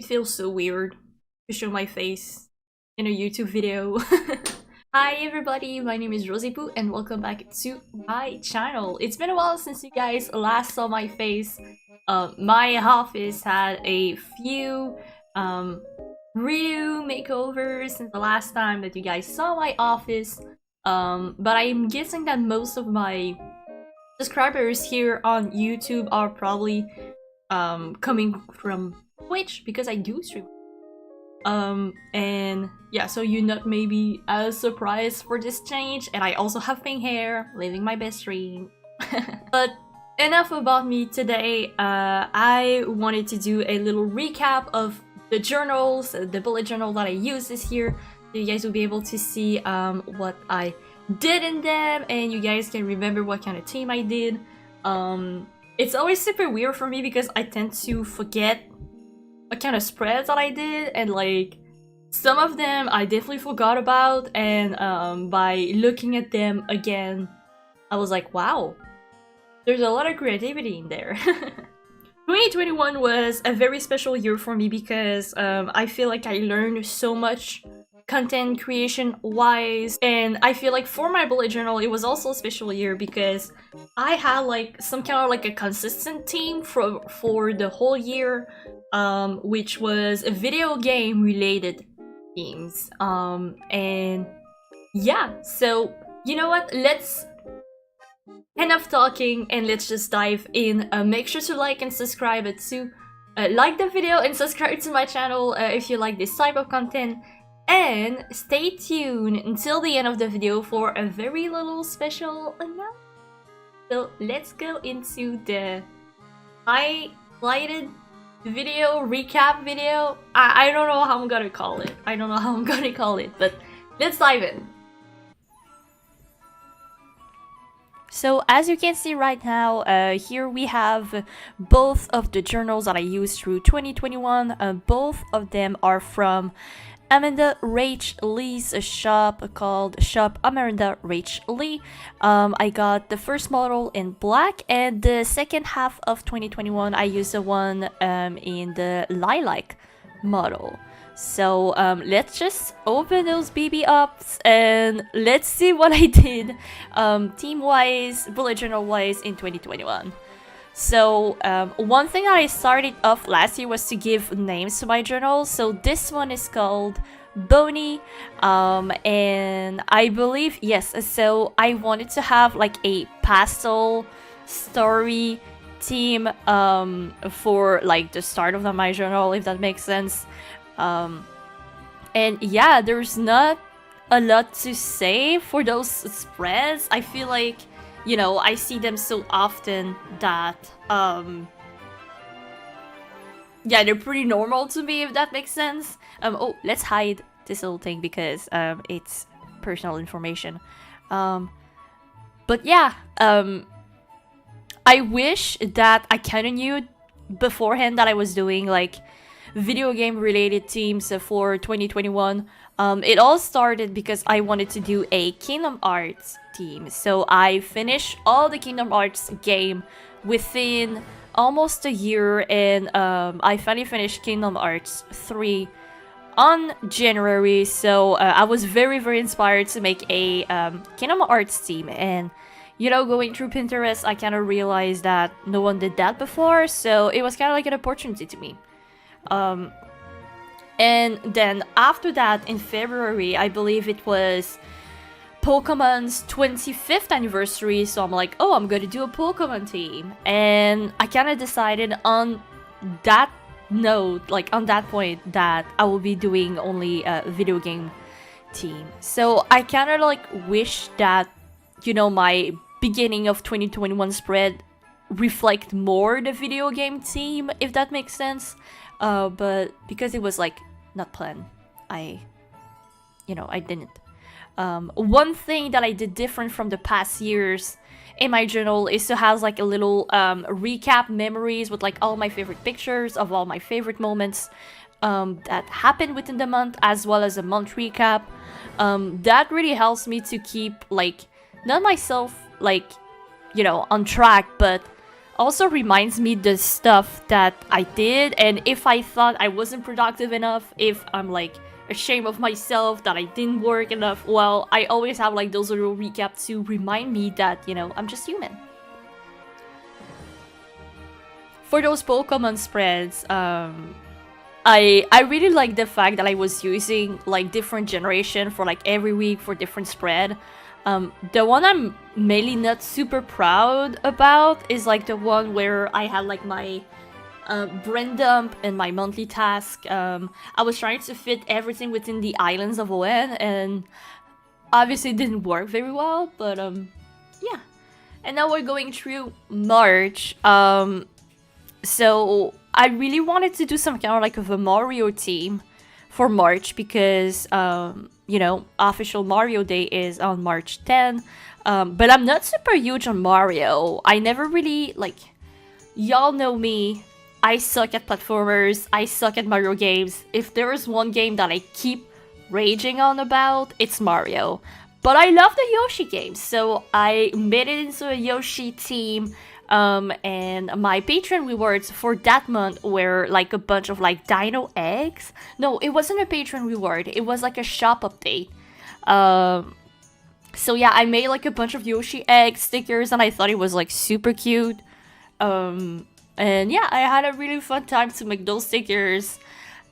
It feels so weird to show my face in a YouTube video. Hi everybody, my name is Roszipou and welcome back to my channel. It's been a while since you guys last saw my face. My office had a few redo makeovers since the last time that you guys saw my office. But I'm guessing that most of my subscribers here on YouTube are probably coming from Twitch because I do stream. And yeah, so you're not maybe as surprised for this change, and I also have pink hair, living my best dream. But enough about me today. I wanted to do a little recap of the journals, the bullet journal that I used this year, so you guys will be able to see what I did in them, and you guys can remember what kind of theme I did. It's always super weird for me because I tend to forget what kind of spreads that I did, and like some of them I definitely forgot about, and by looking at them again I was like, wow, there's a lot of creativity in there. 2021 was a very special year for me because I feel like I learned so much content creation wise, and I feel like for my bullet journal it was also a special year because I had like some kind of like a consistent theme for the whole year, which was a video game related themes. And yeah, so you know what, let's enough talking and let's just dive in. Make sure to like and subscribe to like the video and subscribe to my channel if you like this type of content. And stay tuned until the end of the video for a very little special announcement. So let's go into the highlighted video, recap video. I don't know how I'm gonna call it. But let's dive in. So as you can see right now, here we have both of the journals that I used through 2021. Both of them are from Amanda Rach Lee's shop called Shop Amanda Rach Lee. I got the first model in black, and the second half of 2021 I used the one in the lilac model. So let's just open those BB ups and let's see what I did team wise, bullet journal wise in 2021. So one thing that I started off last year was to give names to my journals. So this one is called Bonnie, and I believe, yes, so I wanted to have like a pastel story theme for like the start of my journal, if that makes sense. And yeah, there's not a lot to say for those spreads. I feel like, you know, I see them so often that yeah, they're pretty normal to me, if that makes sense. Oh, let's hide this little thing because it's personal information. But yeah, I wish that I kind of knew beforehand that I was doing like video game related themes for 2021. It all started because I wanted to do a Kingdom Hearts theme. So I finished all the Kingdom Hearts game within almost a year, and I finally finished Kingdom Hearts 3 on January. So I was very inspired to make a Kingdom Hearts theme, and you know, going through Pinterest I kind of realized that no one did that before, so it was kind of like an opportunity to me. And then after that, in February, I believe it was Pokemon's 25th anniversary, so I'm like, oh, I'm gonna do a Pokemon theme. And I kind of decided on that note, like on that point, that I will be doing only a video game theme. So I kind of like wish that, you know, my beginning of 2021 spread reflect more the video game theme, if that makes sense. But because it was like not planned, I didn't. One thing that I did different from the past years in my journal is to have like a little recap memories with like all my favorite pictures of all my favorite moments that happened within the month, as well as a month recap. That really helps me to keep like not myself like, you know, on track, but also reminds me the stuff that I did, and if I thought I wasn't productive enough, if I'm like ashamed of myself that I didn't work enough, well, I always have like those little recaps to remind me that, you know, I'm just human. For those Pokemon spreads, I really like the fact that I was using like different generation for like every week for different spread. The one I'm mainly not super proud about is like the one where I had like my brain dump and my monthly task. I was trying to fit everything within the islands of ON, and obviously it didn't work very well, but yeah. And now we're going through March. So I really wanted to do some kind of like of a Mario theme for March because, you know, official Mario Day is on March 10. But I'm not super huge on Mario. I never really, like, y'all know me. I suck at platformers. I suck at Mario games. If there is one game that I keep raging on about, it's Mario. But I love the Yoshi games, so I made it into a Yoshi team. And my Patreon rewards for that month were like a bunch of like dino eggs. No, it wasn't a Patreon reward. It was like a shop update. So yeah, I made like a bunch of Yoshi egg stickers and I thought it was like super cute. And yeah, I had a really fun time to make those stickers.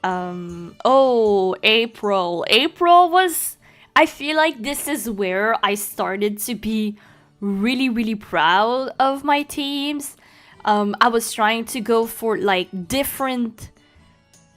Oh, April. April was... I feel like this is where I started to be really proud of my teams. I was trying to go for like different,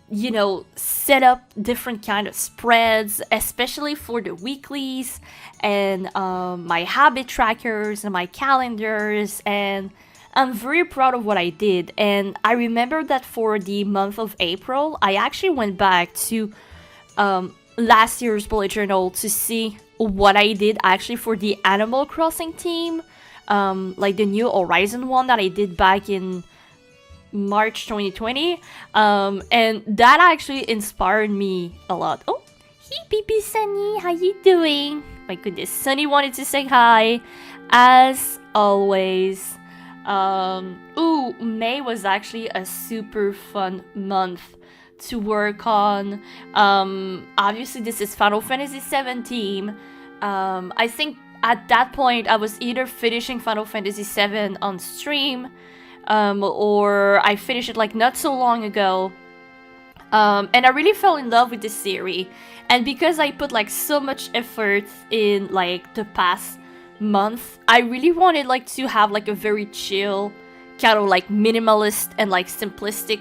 you know, set up different kind of spreads, especially for the weeklies and my habit trackers and my calendars, and I'm very proud of what I did. And I remember that for the month of April, I actually went back to last year's bullet journal to see what I did actually for the Animal Crossing team, like the New Horizon one that I did back in March 2020, and that actually inspired me a lot. Oh, hey baby Sunny, how you doing? My goodness, Sunny wanted to say hi, as always. Ooh, May was actually a super fun month to work on. Obviously this is Final Fantasy VII. I think at that point I was either finishing Final Fantasy VII on stream, or I finished it like not so long ago. And I really fell in love with this series, and because I put like so much effort in like the past month, I really wanted like to have like a very chill, kind of like minimalist and like simplistic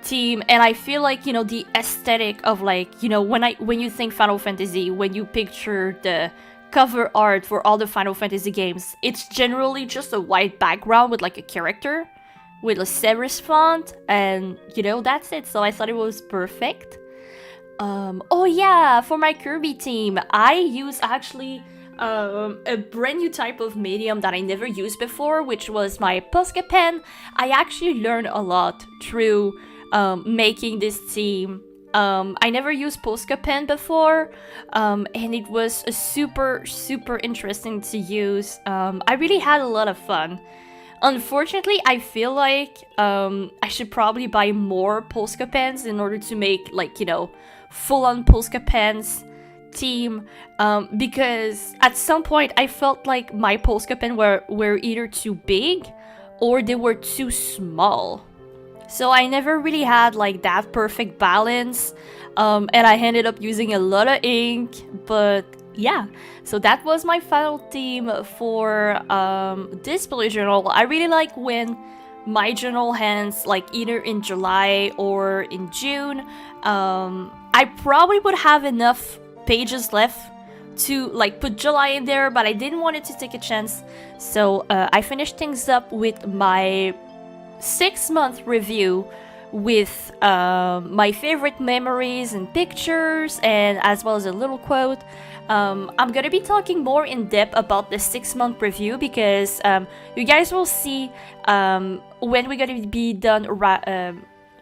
team. And I feel like, you know, the aesthetic of like, you know, when you think Final Fantasy, when you picture the cover art for all the Final Fantasy games, it's generally just a white background with like a character with a serif font, and you know, that's it. So I thought it was perfect. Oh yeah, for my Kirby team, I use actually a brand new type of medium that I never used before, which was my Posca pen. I actually learned a lot through making this team. I never used Posca pen before, and it was a super interesting to use. I really had a lot of fun. Unfortunately, I feel like I should probably buy more Posca pens in order to make, like, you know, full-on Posca pens team, because at some point I felt like my Posca pen were either too big or they were too small. So I never really had like that perfect balance, and I ended up using a lot of ink. But yeah, so that was my final theme for this bullet journal. I really like when my journal ends like either in July or in June. I probably would have enough pages left to like put July in there, but I didn't want it to take a chance. So I finished things up with my 6-month review with my favorite memories and pictures, and as well as a little quote. I'm gonna be talking more in depth about the 6-month review because you guys will see when we're gonna be done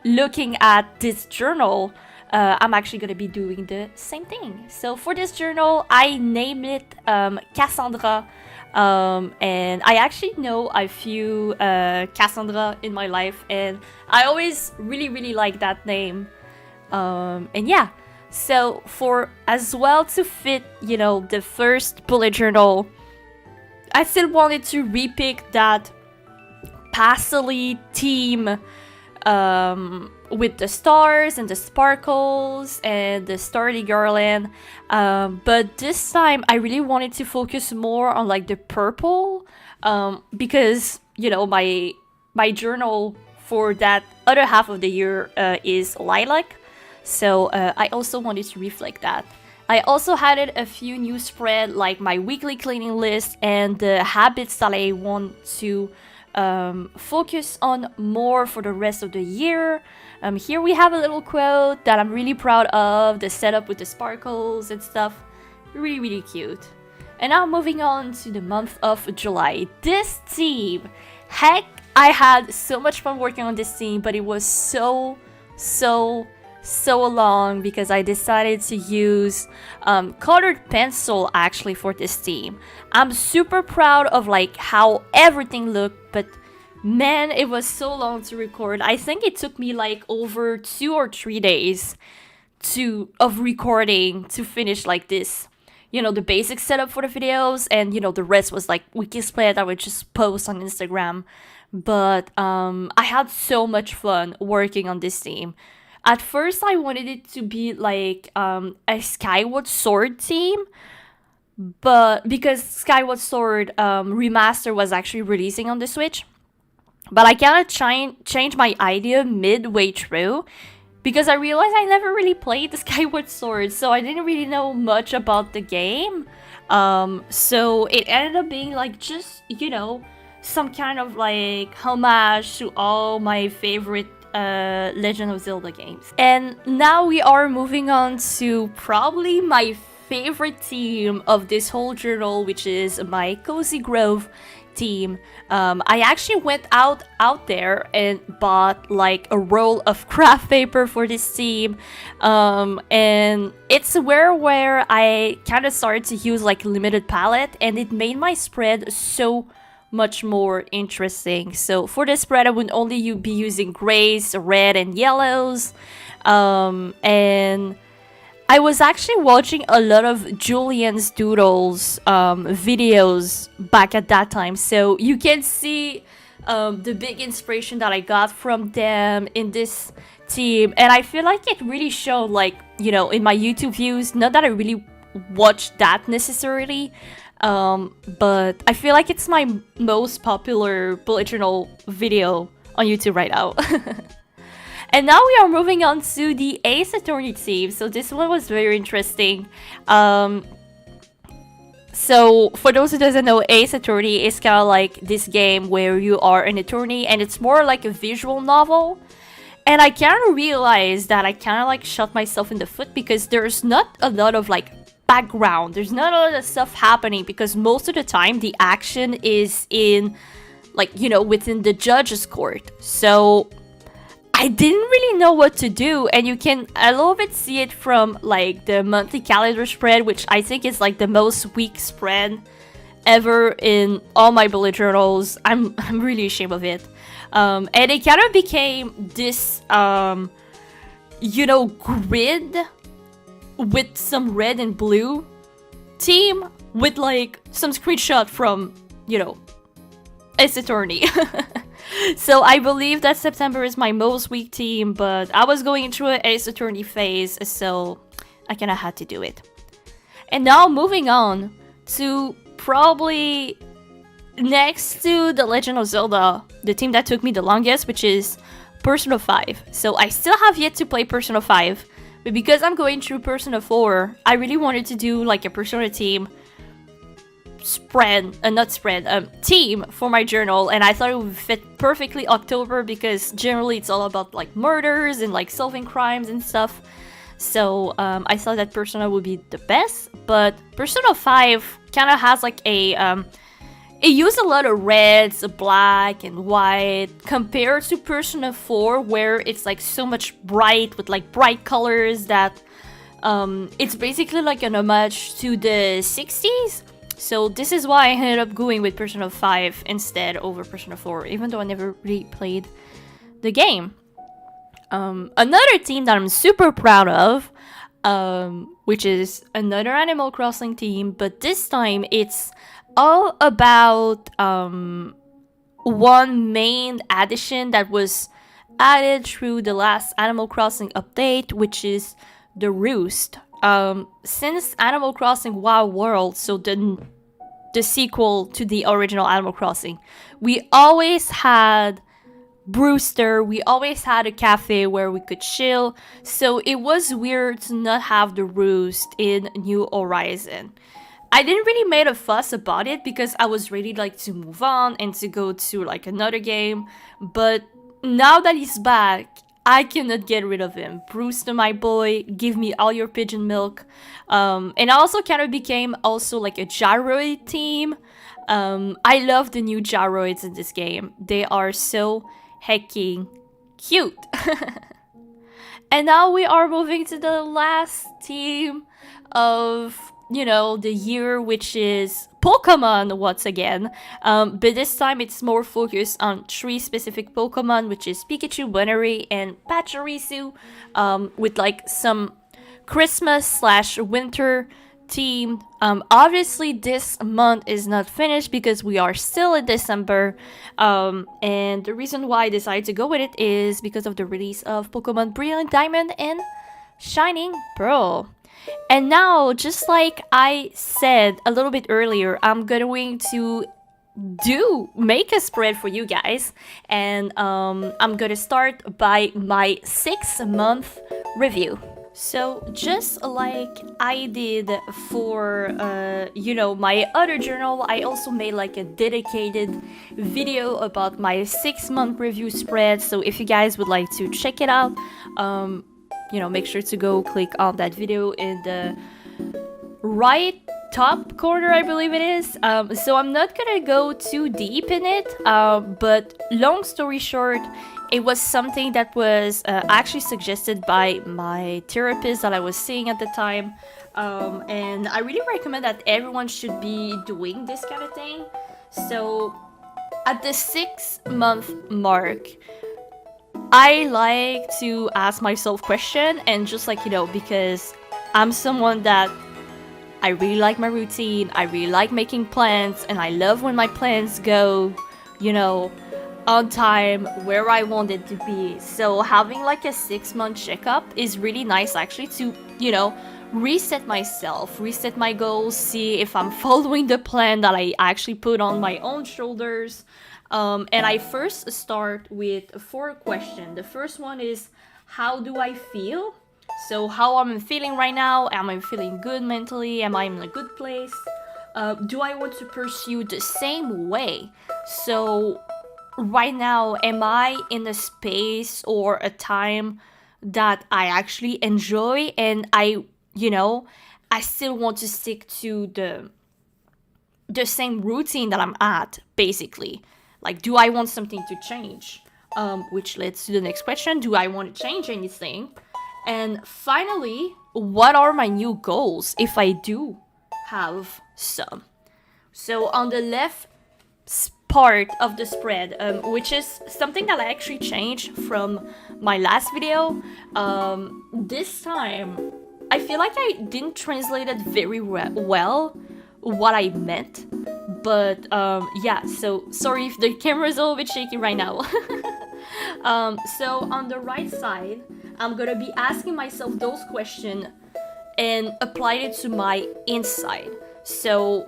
looking at this journal. I'm actually gonna be doing the same thing. So for this journal, I named it Cassandra. And I actually know a few Cassandra in my life, and I always really like that name. And yeah, so for as well to fit, you know, the first bullet journal, I still wanted to repick that pastely theme with the stars and the sparkles and the starry garland, but this time I really wanted to focus more on like the purple, because you know my journal for that other half of the year is lilac, so I also wanted to reflect that. I also added a few new spreads like my weekly cleaning list and the habits that I want to focus on more for the rest of the year. Here we have a little quote that I'm really proud of, the setup with the sparkles and stuff. Really cute. And now moving on to the month of July. This theme, heck, I had so much fun working on this theme, but it was so long because I decided to use colored pencil actually for this theme. I'm super proud of like how everything looked, but man, it was so long to record. I think it took me like over 2 or 3 days of recording to finish like this, you know, the basic setup for the videos, and you know the rest was like wiki split I would just post on Instagram. But I had so much fun working on this theme. At first I wanted it to be like a Skyward Sword theme, but because Skyward Sword Remaster was actually releasing on the Switch. But I kind of changed my idea midway through because I realized I never really played the Skyward Sword, so I didn't really know much about the game. So it ended up being like just, you know, some kind of like homage to all my favorite Legend of Zelda games. And now we are moving on to probably my favorite theme of this whole journal, which is my Cozy Grove theme. I actually went out there and bought like a roll of craft paper for this theme, and it's where I kind of started to use like limited palette, and it made my spread so much more interesting. So for this spread I would only be using grays, red and yellows, and I was actually watching a lot of Julian's Doodles videos back at that time, so you can see the big inspiration that I got from them in this theme, and I feel like it really showed, like, you know, in my YouTube views. Not that I really watched that necessarily, but I feel like it's my most popular bullet journal video on YouTube right now. And now we are moving on to the Ace Attorney theme. So this one was very interesting. So for those who doesn't know, Ace Attorney is kind of like this game where you are an attorney, and it's more like a visual novel. And I kind of realized that I kind of like shot myself in the foot because there's not a lot of like background. There's not a lot of stuff happening because most of the time the action is in, like, you know, within the judge's court. So I didn't really know what to do, and you can a little bit see it from like the monthly calendar spread, which I think is like the most weak spread ever in all my bullet journals. I'm really ashamed of it. And it kind of became this you know, grid with some red and blue theme with like some screenshot from, you know, Ace Attorney. So I believe that September is my most weak theme, but I was going through an Ace Attorney phase, so I kind of had to do it. And now moving on to probably next to The Legend of Zelda, the theme that took me the longest, which is Persona 5. So I still have yet to play Persona 5, but because I'm going through Persona 4, I really wanted to do like a Persona theme theme for my journal, and I thought it would fit perfectly October because generally it's all about like murders and like solving crimes and stuff. So I thought that Persona would be the best, but Persona 5 kind of has like a it used a lot of reds, black and white compared to Persona 4, where it's like so much bright with like bright colors that it's basically like an homage to the 60s. So this is why I ended up going with Persona 5 instead over Persona 4, even though I never really played the game. Another team that I'm super proud of, which is another Animal Crossing team, but this time it's all about one main addition that was added through the last Animal Crossing update, which is the Roost. Since Animal Crossing Wild World, so the sequel to the original Animal Crossing, we always had Brewster, we always had a cafe where we could chill, so it was weird to not have the Roost in New Horizon. I didn't really make a fuss about it because I was ready like to move on and to go to like another game, but now that he's back, I cannot get rid of him. Brewster, my boy, give me all your pigeon milk. And I also kind of became also like a gyroid team. I love the new gyroids in this game. They are so hecking cute. And now we are moving to the last team of, you know, the year, which is Pokemon once again. But this time it's more focused on 3 specific Pokemon, which is Pikachu, Buneary, and Pachirisu, with like some Christmas/winter theme. Obviously this month is not finished because we are still in December, and the reason why I decided to go with it is because of the release of Pokemon Brilliant Diamond and Shining Pearl. And now, just like I said a little bit earlier, I'm going to make a spread for you guys, and I'm gonna start by my 6-month review. So just like I did for you know, my other journal, I also made like a dedicated video about my 6-month review spread. So if you guys would like to check it out, you know, make sure to go click on that video in the right top corner, I believe it is. So I'm not gonna go too deep in it, but long story short, it was something that was actually suggested by my therapist that I was seeing at the time, and I really recommend that everyone should be doing this kind of thing. So at the 6-month mark, I like to ask myself questions, and just like, you know, because I'm someone that I really like my routine, I really like making plans, and I love when my plans go, you know, on time, where I want it to be. So having like a 6-month checkup is really nice actually to, you know, reset myself, reset my goals, see if I'm following the plan that I actually put on my own shoulders. And I first start with 4 questions. The first one is, how do I feel? So how am I feeling right now? Am I feeling good mentally? Am I in a good place? Do I want to pursue the same way? So right now, am I in a space or a time that I actually enjoy, and I, you know, I still want to stick to the same routine that I'm at, basically. Like, do I want something to change? Which leads to the next question. Do I want to change anything? And finally, what are my new goals if I do have some? So on the left part of the spread, which is something that I actually changed from my last video, this time I feel like I didn't translate it very well what I meant. But yeah, so sorry if the camera is a little bit shaky right now. So on the right side, I'm gonna be asking myself those questions and apply it to my inside. So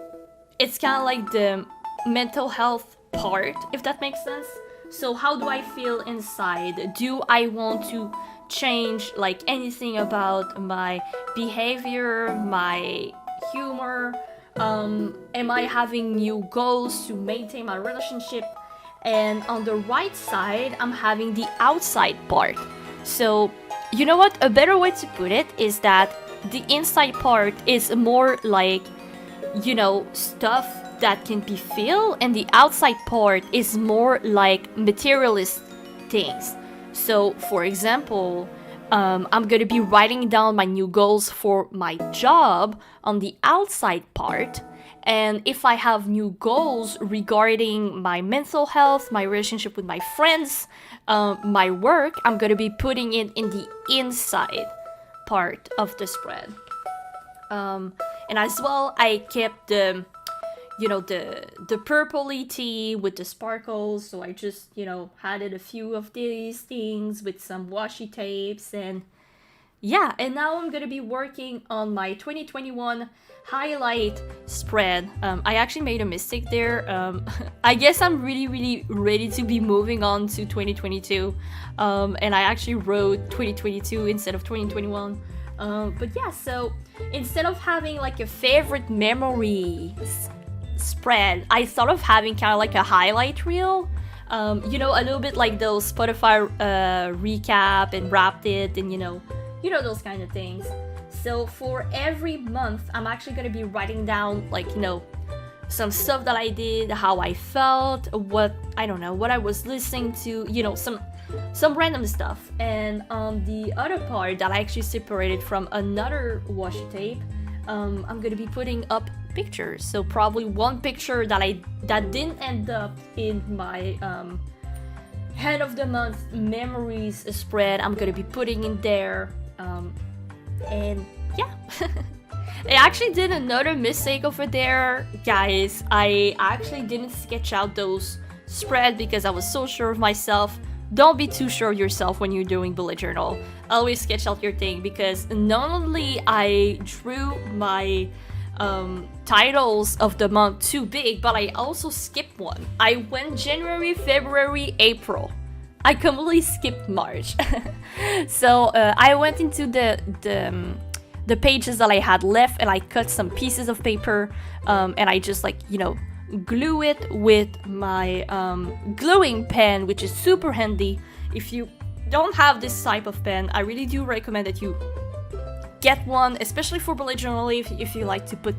it's kind of like the mental health part, if that makes sense. So how do I feel inside? Do I want to change like anything about my behavior, my humor? Am I having new goals to maintain my relationship? And on the right side, I'm having the outside part. So, you know what? A better way to put it is that the inside part is more like, you know, stuff that can be filled, and the outside part is more like materialist things. So, for example, I'm gonna be writing down my new goals for my job on the outside part, And if I have new goals regarding my mental health, my relationship with my friends, my work, I'm gonna be putting it in the inside part of the spread. And as well, I kept the, you know, the purpley tea with the sparkles. So I just, you know, added a few of these things with some washi tapes. And yeah, and now I'm gonna be working on my 2021 highlight spread. I actually made a mistake there. I guess I'm really ready to be moving on to 2022. And I actually wrote 2022 instead of 2021. But yeah, so instead of having like a favorite memories spread, I thought of having kind of like a highlight reel. You know, a little bit like those Spotify recap and wrapped it, and you know those kind of things. So for every month, I'm actually gonna be writing down like, you know, some stuff that I did, how I felt, what I was listening to, you know, some random stuff. And on the other part that I actually separated from another washi tape, I'm gonna be putting up pictures. So probably one picture that didn't end up in my head of the month memories spread, I'm gonna be putting in there. And yeah. I actually did another mistake over there, guys. I actually didn't sketch out those spread because I was so sure of myself. Don't be too sure of yourself when you're doing bullet journal. Always sketch out your thing, because not only I drew my titles of the month too big, but I also skipped one. I went January, February, April. I completely skipped March. So I went into the pages that I had left, and I cut some pieces of paper, and I just, like, you know, glue it with my gluing pen, which is super handy. If you don't have this type of pen, I really do recommend that you get one, especially for bullet journal if you like to put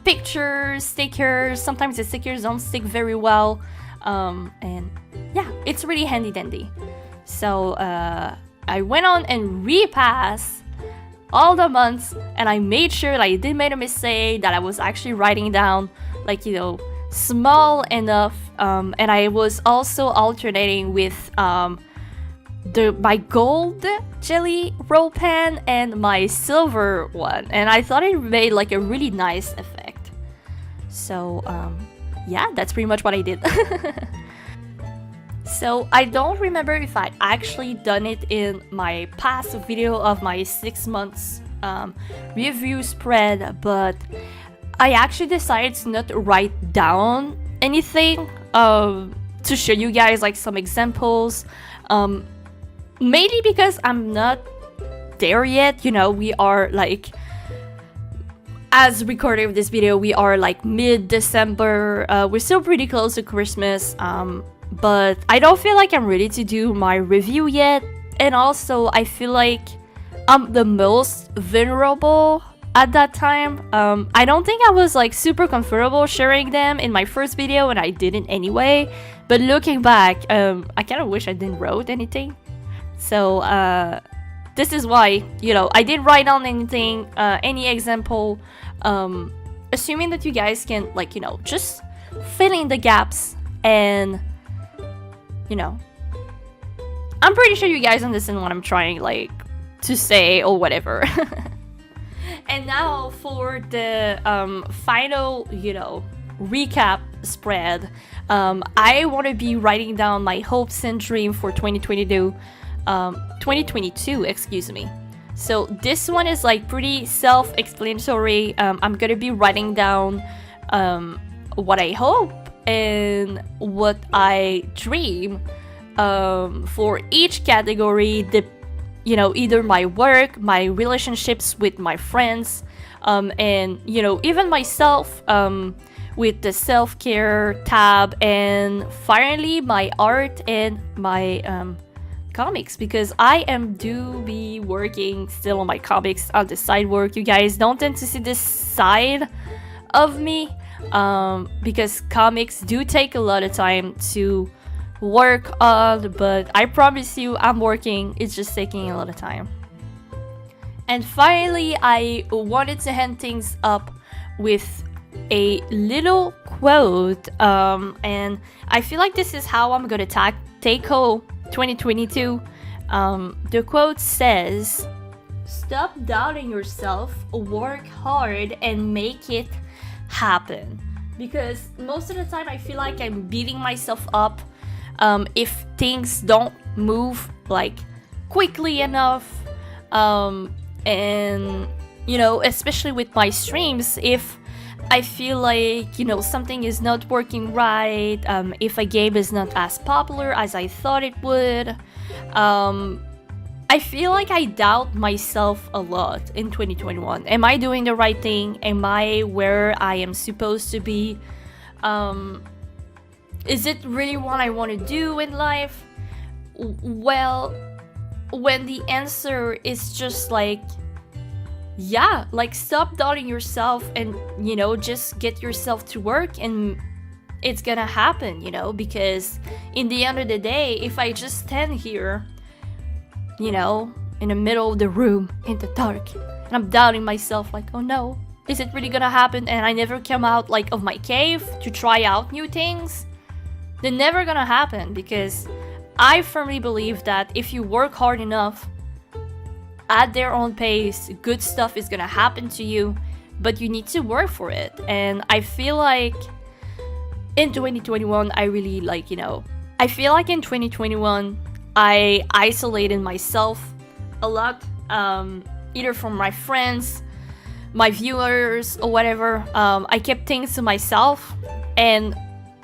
pictures, stickers. Sometimes the stickers don't stick very well, and yeah, it's really handy dandy. So I went on and repassed all the months, and I made sure that I didn't make a mistake, that I was actually writing down, like, you know, small enough, and I was also alternating with my gold jelly roll pen and my silver one, and I thought it made like a really nice effect. So yeah, that's pretty much what I did. So I don't remember if I actually done it in my past video of my 6 months review spread, but I actually decided to not write down anything to show you guys like some examples, mainly because I'm not there yet. You know, we are like, as recording of this video, we are like mid-December. We're still pretty close to Christmas, but I don't feel like I'm ready to do my review yet. And also, I feel like I'm the most vulnerable at that time. I don't think I was like super comfortable sharing them in my first video, and I didn't anyway. But looking back, I kind of wish I didn't wrote anything. So this is why, you know, I didn't write down anything, any example, assuming that you guys can, like, you know, just fill in the gaps. And you know, I'm pretty sure you guys understand what I'm trying, like, to say or whatever. And now for the final, you know, recap spread, I want to be writing down my hopes and dreams for 2022, excuse me. So this one is like pretty self-explanatory. I'm gonna be writing down what I hope and what I dream for each category. You know, either my work, my relationships with my friends, and, you know, even myself, with the self-care tab, and finally my art and my comics, because I do be working still on my comics on the side work. You guys don't tend to see this side of me, because comics do take a lot of time to work on, but I promise you I'm working. It's just taking a lot of time. And finally, I wanted to end things up with a little quote, and I feel like this is how I'm gonna tackle 2022. The quote says, "Stop doubting yourself, work hard, and make it happen." Because most of the time I feel like I'm beating myself up if things don't move like quickly enough, and you know, especially with my streams, if I feel like, you know, something is not working right, if a game is not as popular as I thought it would, I feel like I doubt myself a lot in 2021. Am I doing the right thing? Am I where I am supposed to be? Is it really what I want to do in life? Well, when the answer is just like, yeah, like stop doubting yourself and, you know, just get yourself to work and it's gonna happen, you know, because in the end of the day, if I just stand here, you know, in the middle of the room, in the dark, and I'm doubting myself like, oh no, is it really gonna happen? And I never come out like of my cave to try out new things, they're never gonna happen, because I firmly believe that if you work hard enough, at their own pace, good stuff is gonna happen to you, but you need to work for it. And I feel like in 2021, I really like, you know, I feel like in 2021, I isolated myself a lot, either from my friends, my viewers, or whatever. I kept things to myself, and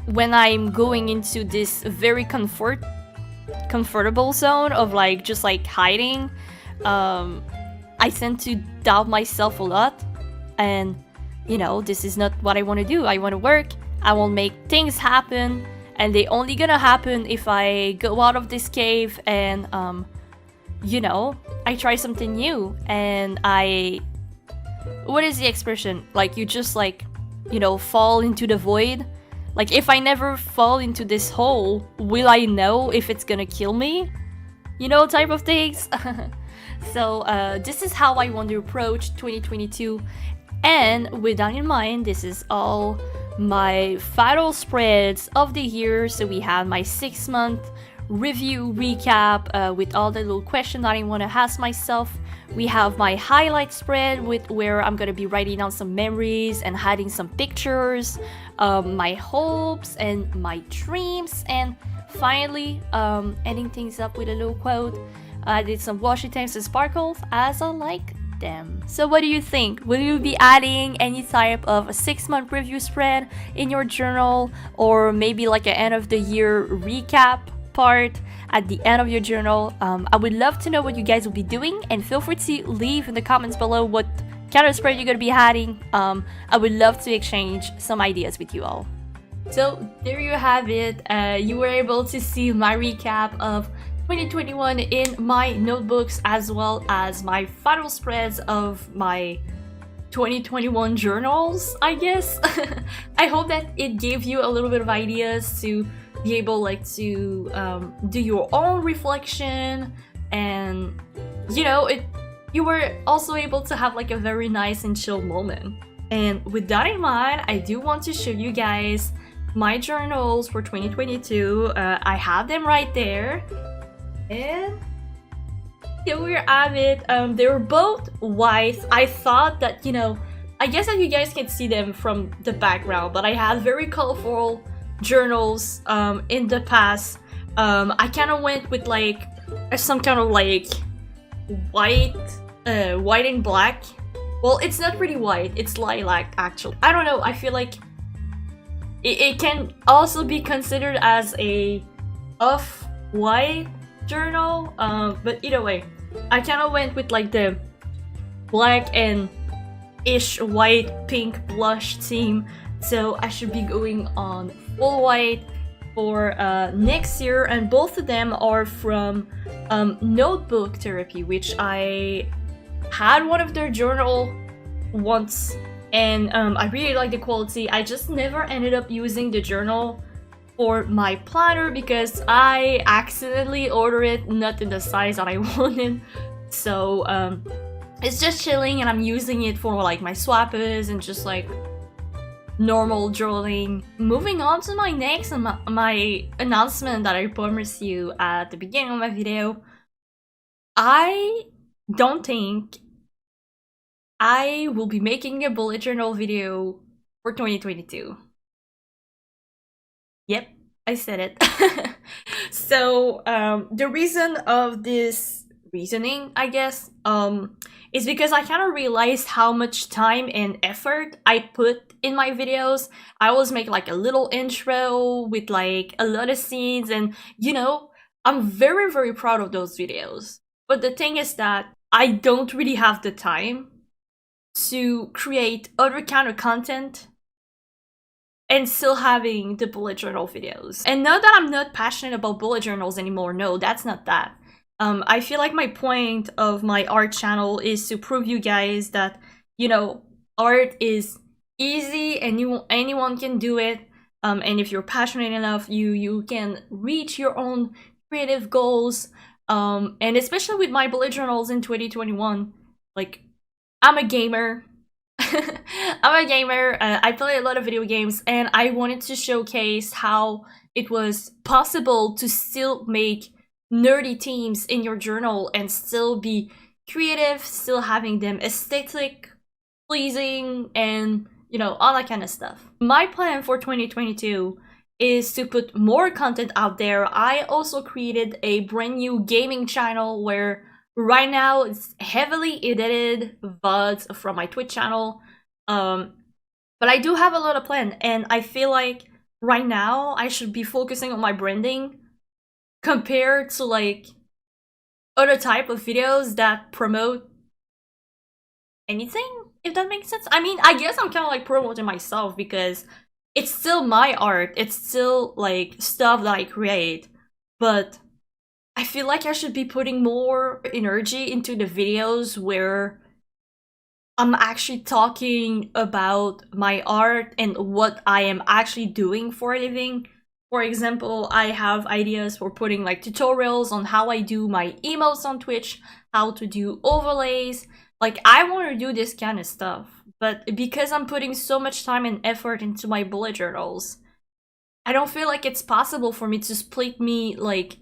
when I'm going into this very comfortable zone of like just like hiding, I tend to doubt myself a lot, and you know, this is not what I want to do. I want to work, I will make things happen, and they only gonna happen if I go out of this cave and you know, I try something new. And what is the expression, like you just like, you know, fall into the void. Like if I never fall into this hole, will I know if it's gonna kill me, you know, type of things. So this is how I want to approach 2022, and with that in mind, this is all my final spreads of the year. So we have my 6-month review recap with all the little questions that I want to ask myself. We have my highlight spread with where I'm gonna be writing down some memories and hiding some pictures, my hopes and my dreams, and finally ending things up with a little quote. I did some washi tapes and sparkles as I like them. So what do you think? Will you be adding any type of a 6-month review spread in your journal, or maybe like an end of the year recap part at the end of your journal? I would love to know what you guys will be doing, and feel free to leave in the comments below what kind of spread you're gonna be adding. I would love to exchange some ideas with you all. So there you have it. You were able to see my recap of 2021 in my notebooks, as well as my final spreads of my 2021 journals, I guess. I hope that it gave you a little bit of ideas to be able like to do your own reflection, and you know, you were also able to have like a very nice and chill moment. And with that in mind, I do want to show you guys my journals for 2022. I have them right there. And here we have it. They were both white. I thought that, you know, I guess that you guys can see them from the background, but I had very colorful journals in the past. I kind of went with like some kind of like white and black. Well, it's not really white, it's lilac actually. I don't know, I feel like it can also be considered as a off-white journal, but either way, I kind of went with like the black and ish white pink blush theme, so I should be going on full white for next year. And both of them are from Notebook Therapy, which I had one of their journal once, and I really like the quality. I just never ended up using the journal for my planner because I accidentally ordered it not in the size that I wanted. So it's just chilling, and I'm using it for like my swappers and just like normal journaling. Moving on to my next and my announcement that I promised you at the beginning of my video. I don't think I will be making a bullet journal video for 2022. Yep, I said it. So the reason of this reasoning, I guess, is because I kind of realized how much time and effort I put in my videos. I always make like a little intro with like a lot of scenes, and you know, I'm very proud of those videos. But the thing is that I don't really have the time to create other kind of content and still having the bullet journal videos. And not that I'm not passionate about bullet journals anymore, no, that's not that. I feel like my point of my art channel is to prove you guys that, you know, art is easy and anyone can do it. And if you're passionate enough, you can reach your own creative goals. And especially with my bullet journals in 2021, like, I'm a gamer. I'm a gamer, I play a lot of video games, and I wanted to showcase how it was possible to still make nerdy themes in your journal and still be creative, still having them aesthetic, pleasing, and, you know, all that kind of stuff. My plan for 2022 is to put more content out there. I also created a brand new gaming channel where right now it's heavily edited VODs from my Twitch channel. But I do have a lot of plan, and I feel like right now I should be focusing on my branding compared to like other type of videos that promote anything, if that makes sense. I mean, I guess I'm kind of like promoting myself because it's still my art, it's still like stuff that I create, but I feel like I should be putting more energy into the videos where I'm actually talking about my art and what I am actually doing for a living. For example, I have ideas for putting like tutorials on how I do my emotes on Twitch, how to do overlays. Like, I want to do this kind of stuff, but because I'm putting so much time and effort into my bullet journals, I don't feel like it's possible for me to split me like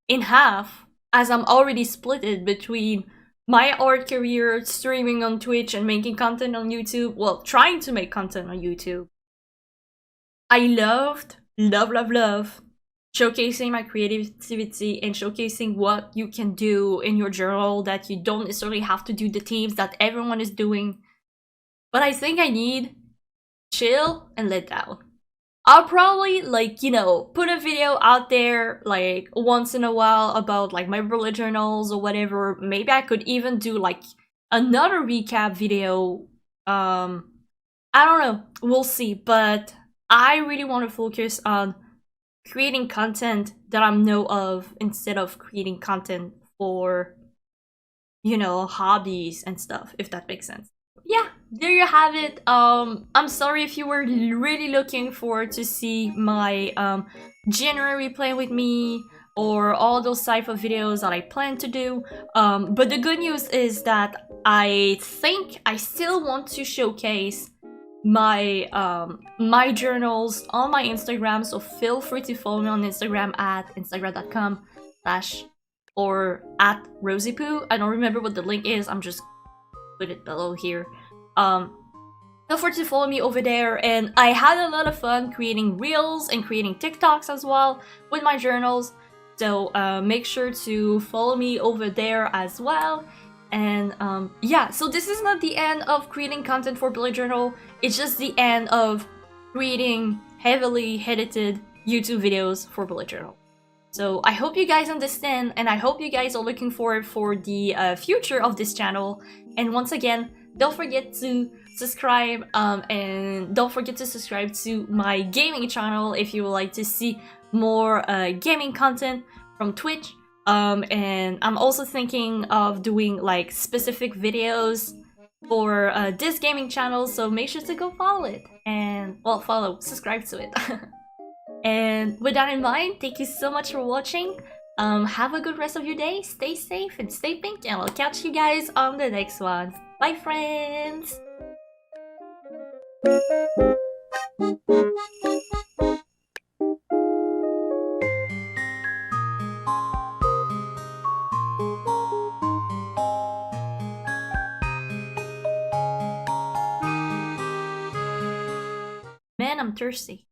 in half, as I'm already split it between my art career, streaming on Twitch and making content on YouTube. Well, trying to make content on YouTube. I love showcasing my creativity and showcasing what you can do in your journal, that you don't necessarily have to do the themes that everyone is doing. But I think I need chill and let down. I'll probably, like, you know, put a video out there like once in a while about like my bullet journals or whatever. Maybe I could even do like another recap video. I don't know, we'll see. But I really want to focus on creating content that I know of instead of creating content for, you know, hobbies and stuff, if that makes sense. Yeah, there you have it. I'm sorry if you were really looking forward to see my January plan with me or all those type of videos that I plan to do. But the good news is that I think I still want to showcase my my journals on my Instagram, so feel free to follow me on Instagram at instagram.com/ or at Roszipou. I don't remember what the link is, I'm just put it below here. Feel free to follow me over there, and I had a lot of fun creating reels and creating TikToks as well with my journals, so make sure to follow me over there as well. And yeah, so this is not the end of creating content for bullet journal, it's just the end of creating heavily edited YouTube videos for bullet journal. So I hope you guys understand, and I hope you guys are looking forward for the future of this channel. And once again, don't forget to subscribe, and don't forget to subscribe to my gaming channel if you would like to see more gaming content from Twitch. And I'm also thinking of doing like specific videos for this gaming channel, so make sure to go follow it, and well, subscribe to it. And with that in mind, thank you so much for watching. Have a good rest of your day, stay safe and stay pink, and I'll catch you guys on the next one. Bye, friends! Man, I'm thirsty.